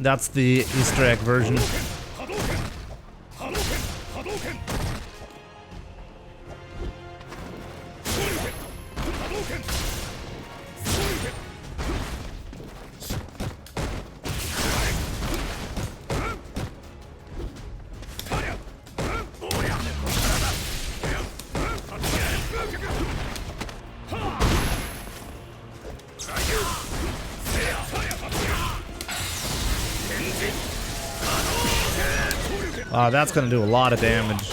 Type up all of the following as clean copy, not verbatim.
That's the Easter egg version. That's gonna do a lot of damage.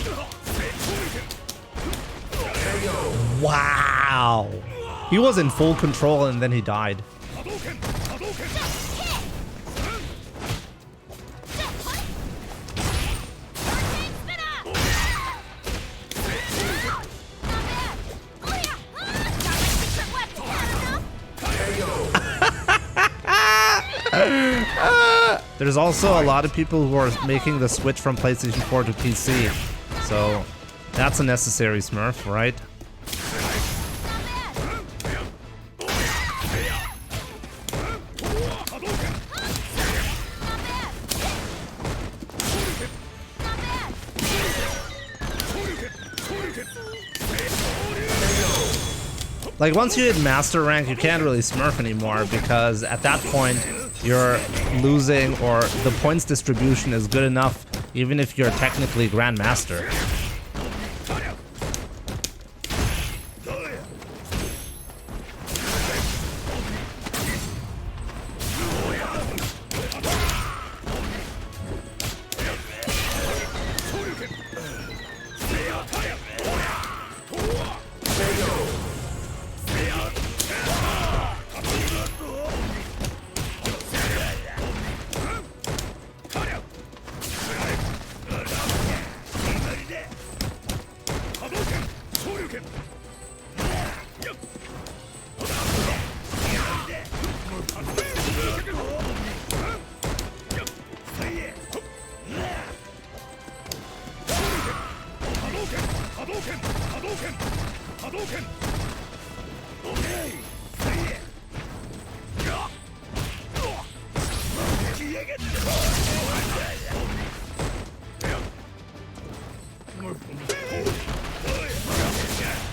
Wow! He was in full control and then he died. There's also a lot of people who are making the switch from PlayStation 4 to PC. So that's a necessary smurf, right? Like, once you hit master rank, you can't really smurf anymore, because at that point you're losing, or the points distribution is good enough even if you're technically grandmaster.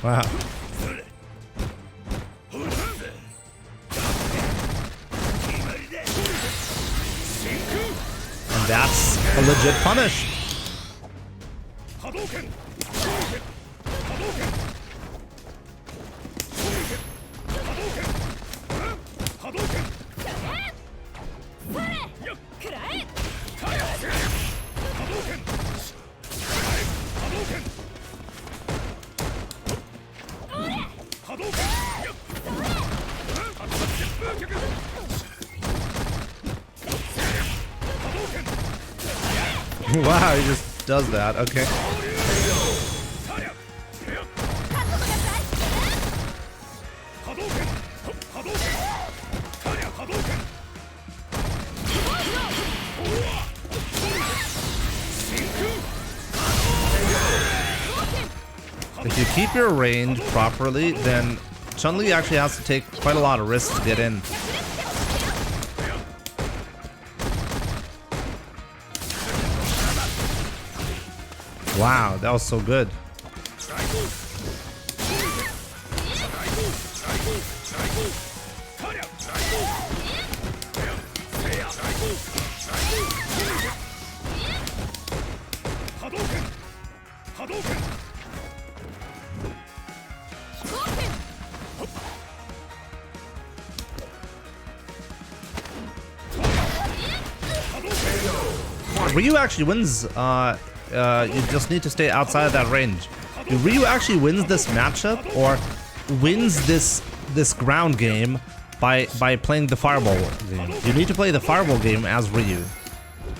Wow. And that's a legit punish. Wow, he just does that. Okay. If you keep your range properly, then Chun-Li actually has to take quite a lot of risks to get in. Wow, that was so good. Ryu actually wins. You just need to stay outside of that range. Ryu actually wins this matchup, or wins this ground game by playing the fireball game. You need to play the fireball game as Ryu.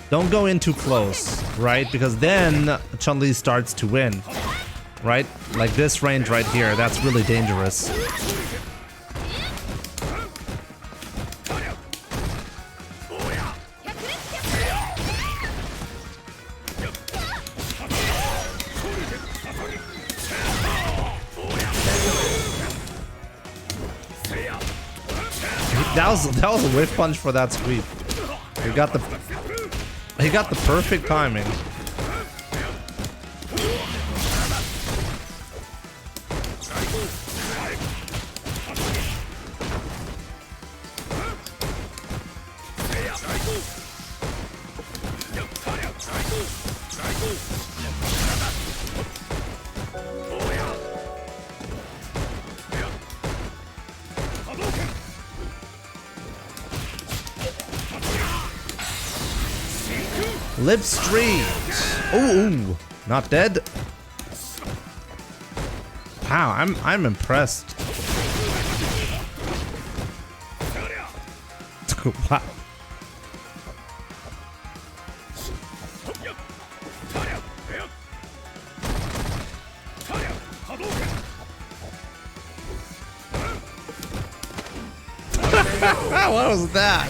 Don't go in too close, right? Because then Chun-Li starts to win, right? Like this range right here, that's really dangerous. That was a whiff punch for that sweep. You got the perfect timing. Live street. Ooh, not dead. Wow, I'm impressed. Wow. What was that?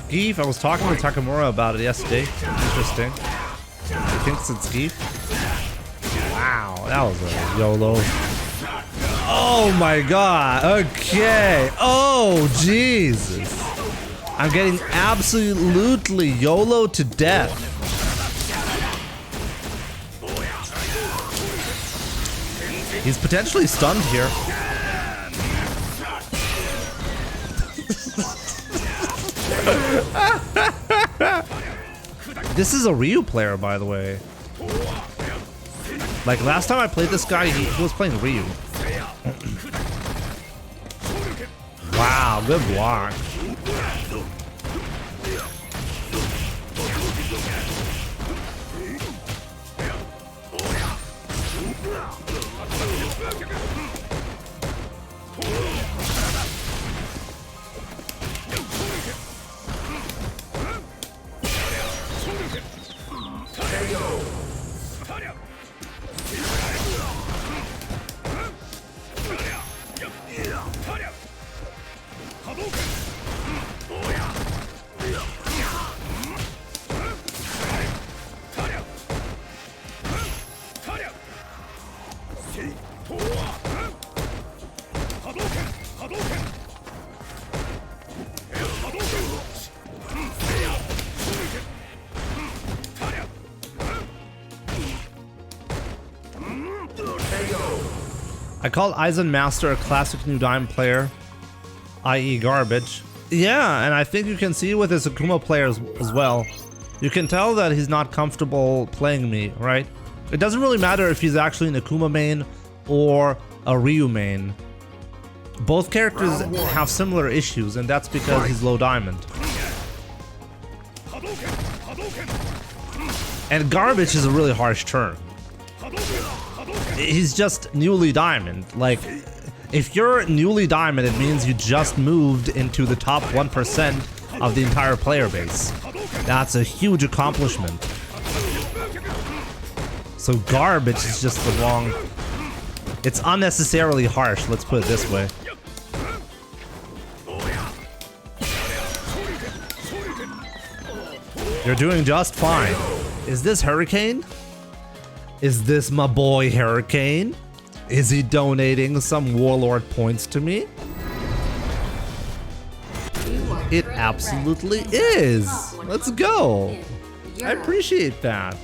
Geef, I was talking to Takamura about it yesterday. Interesting. He thinks it's Geef. Wow, that was a YOLO. Oh my god. Okay. Oh, Jesus. I'm getting absolutely YOLO to death. He's potentially stunned here. This is a Ryu player, by the way. Like last time I played this guy, he was playing Ryu. Wow, good block. I called Eisenmaster a classic New Dime player, i.e. garbage. Yeah, and I think you can see with his Akuma players as well. You can tell that he's not comfortable playing me, right? It doesn't really matter if he's actually an Akuma main or a Ryu main. Both characters have similar issues, and that's because he's low diamond. And garbage is a really harsh term. He's just newly diamond. Like, if you're newly diamond, it means you just moved into the top 1% of the entire player base. That's a huge accomplishment. So garbage is just the wrong... It's unnecessarily harsh, let's put it this way. You're doing just fine. Is this Hurricane? Is this my boy Hurricane? Is he donating some Warlord points to me? It absolutely is. Let's go. I appreciate that.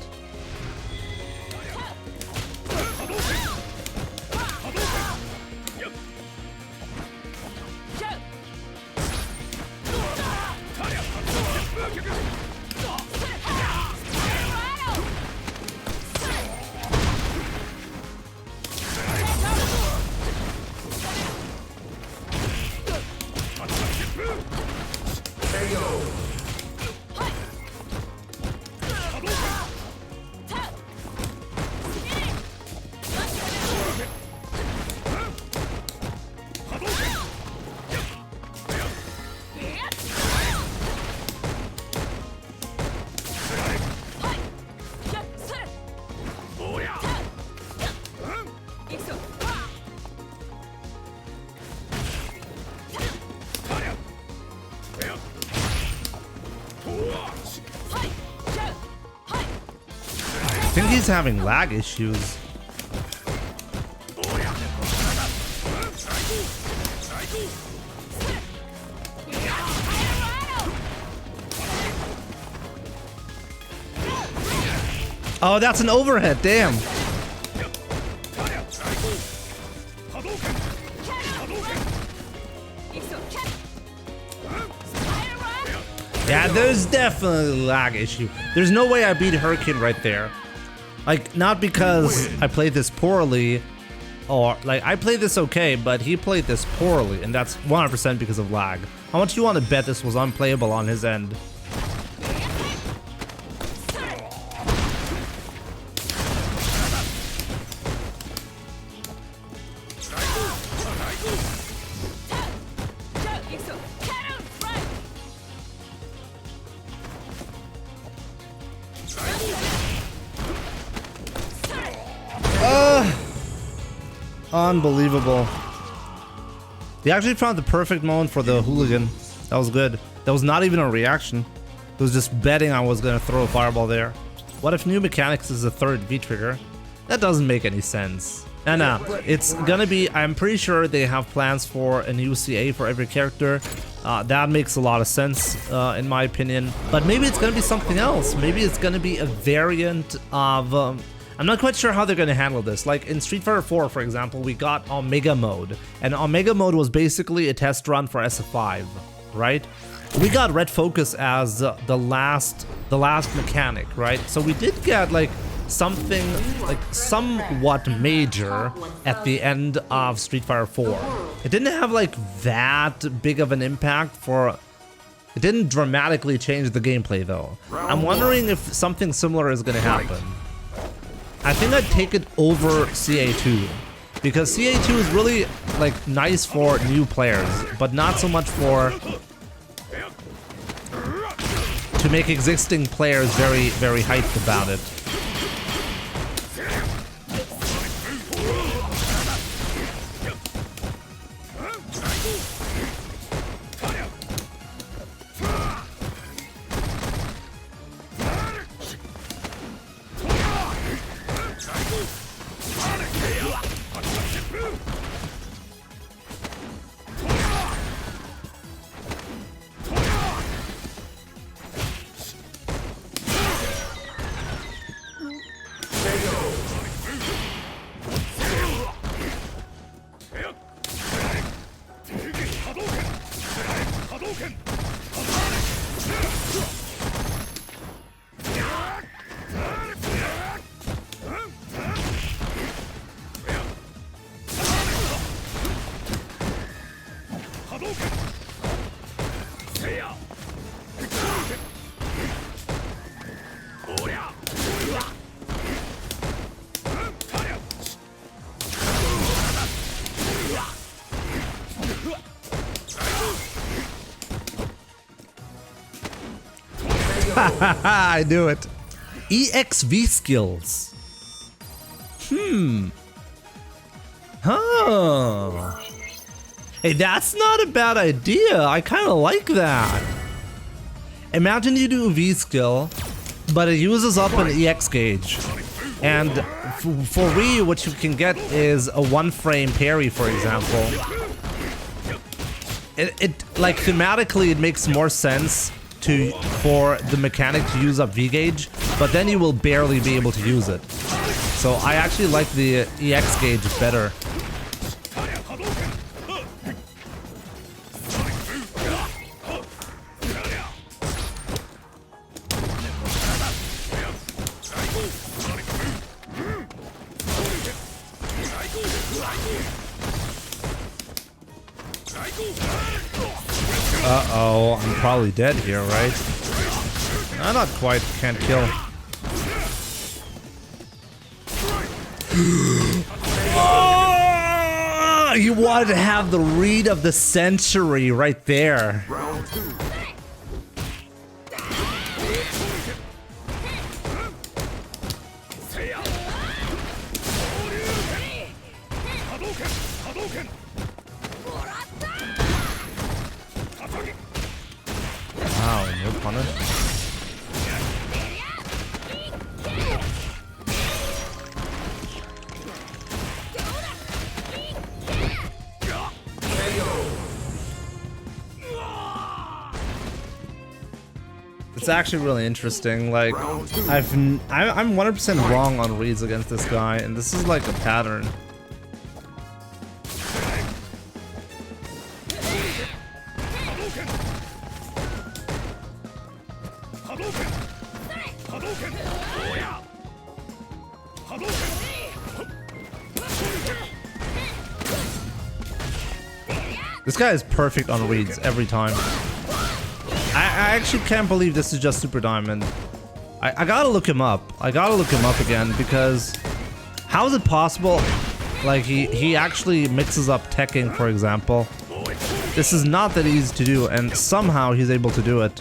I think he's having lag issues. Oh, that's an overhead, damn. Yeah, there's definitely a lag issue. There's no way I beat Hurricane right there. Like, not because I played this poorly, or like I played this okay, but he played this poorly, and that's 100% because of lag. How much do you want to bet this was unplayable on his end? Unbelievable. They actually found the perfect moment for the hooligan. That was good. That was not even a reaction. It was just betting I was gonna throw a fireball there. What if new mechanics is the third V-trigger? That doesn't make any sense. And it's gonna be, I'm pretty sure they have plans for a new CA for every character. That makes a lot of sense in my opinion. But maybe it's gonna be something else. Maybe it's gonna be a variant of... I'm not quite sure how they're going to handle this. Like in Street Fighter 4, for example, we got Omega Mode. And Omega Mode was basically a test run for SSFIV, right? We got Red Focus as the last mechanic, right? So we did get like something like somewhat major at the end of Street Fighter 4. It didn't have like that big of an impact for... It didn't dramatically change the gameplay though. I'm wondering if something similar is going to happen. I think I'd take it over CA2 because CA2 is really like nice for new players, but not so much for to make existing players very, very hyped about it. I knew it. EXV skills. Huh. Hey, that's not a bad idea. I kind of like that. Imagine you do a V skill, but it uses up an EX gauge. And for Ryu, what you can get is a 1-frame parry, for example. It like thematically, it makes more sense for the mechanic to use up V gauge, but then you will barely be able to use it. So I actually like the EX gauge better. Uh-oh, I'm probably dead here, right? No, not quite, can't kill. Oh, you wanted to have the read of the century right there. Wow, no punish. actually really interesting. Like, I'm 100% wrong on reads against this guy, and this is like a pattern. This guy is perfect on reads every time. I actually can't believe this is just Super Diamond. I gotta look him up. I gotta look him up again, because how is it possible? Like, he actually mixes up teching, for example. This is not that easy to do, and somehow he's able to do it.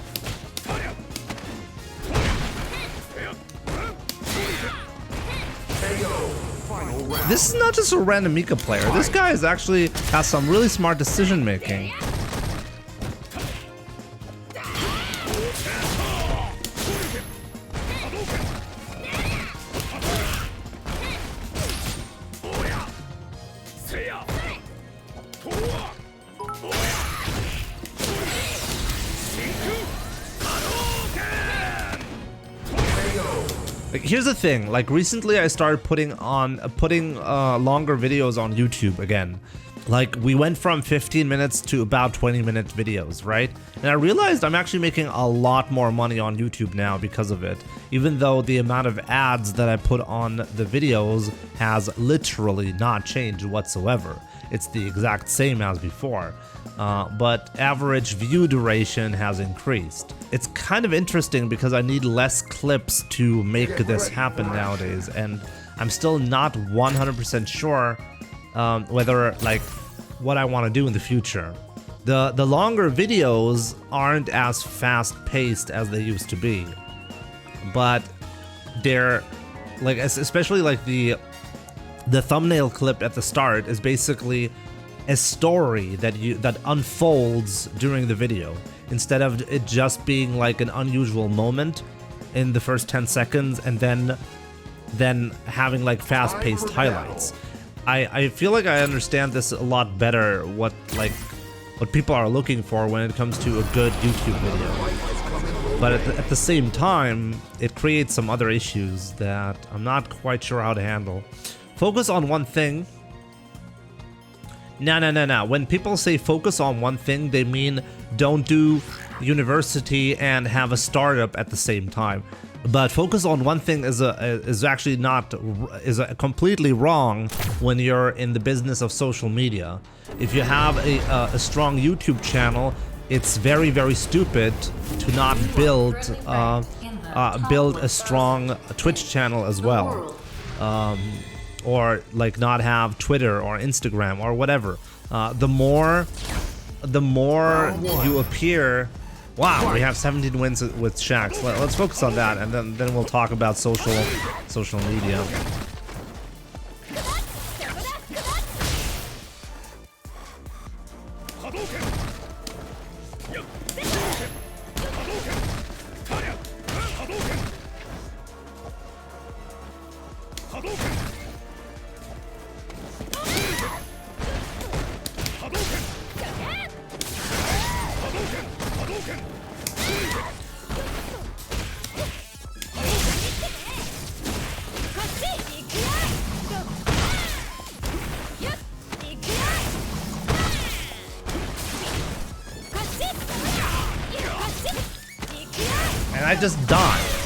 This is not just a random Mika player. This guy is actually has some really smart decision making. Like, here's the thing, like recently I started putting longer videos on YouTube again. Like, we went from 15 minutes to about 20-minute videos, right? And I realized I'm actually making a lot more money on YouTube now because of it, even though the amount of ads that I put on the videos has literally not changed whatsoever. It's the exact same as before, but average view duration has increased. It's kind of interesting because I need less clips to make this happen nowadays, and I'm still not 100% sure whether, like, what I want to do in the future. The longer videos aren't as fast-paced as they used to be, but they're like, especially like the thumbnail clip at the start is basically a story that unfolds during the video, instead of it just being like an unusual moment in the first 10 seconds and then having like fast-paced highlights. I feel like I understand this a lot better, what people are looking for when it comes to a good YouTube video. But at the same time, it creates some other issues that I'm not quite sure how to handle. Focus on one thing. No. When people say focus on one thing, they mean don't do university and have a startup at the same time. But focus on one thing is actually not completely wrong when you're in the business of social media. If you have a strong YouTube channel, it's very, very stupid to not build a strong Twitch channel as well. Or like not have Twitter or Instagram or whatever. The more you appear. Wow, we have 17 wins with Shax. Let's focus on that, and then we'll talk about social media. And I just died.